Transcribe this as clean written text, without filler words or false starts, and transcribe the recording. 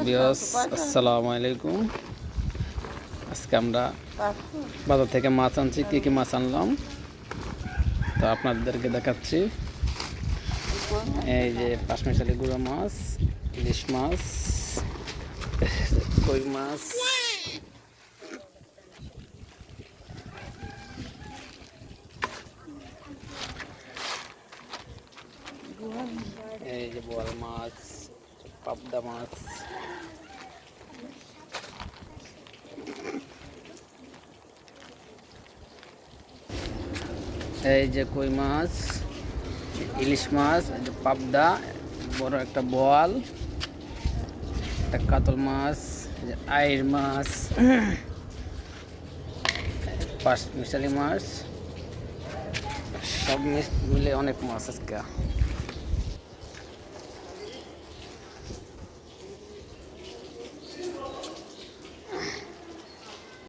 Viewers, আসসালামু আলাইকুম। আজকে আমরা বাজার থেকে মাছ আনছি। কী কী মাছ আনলাম তো আপনাদেরকে দেখাচ্ছি। এই যে পাঁচমিশালি গুঁড়া মাছ, ইলিশ মাছ, কই মাছ, এই যে বোয়াল মাছ, পাবদা মাছ, এই যে কই মাছ, ইলিশ মাছ, এই যে পাবদা, বড় একটা বোয়াল, একটা কাতল মাছ, এই যে আইড় মাছ, পাঁচমিশালি মাছ, সব মিলে অনেক মাছ আজকে।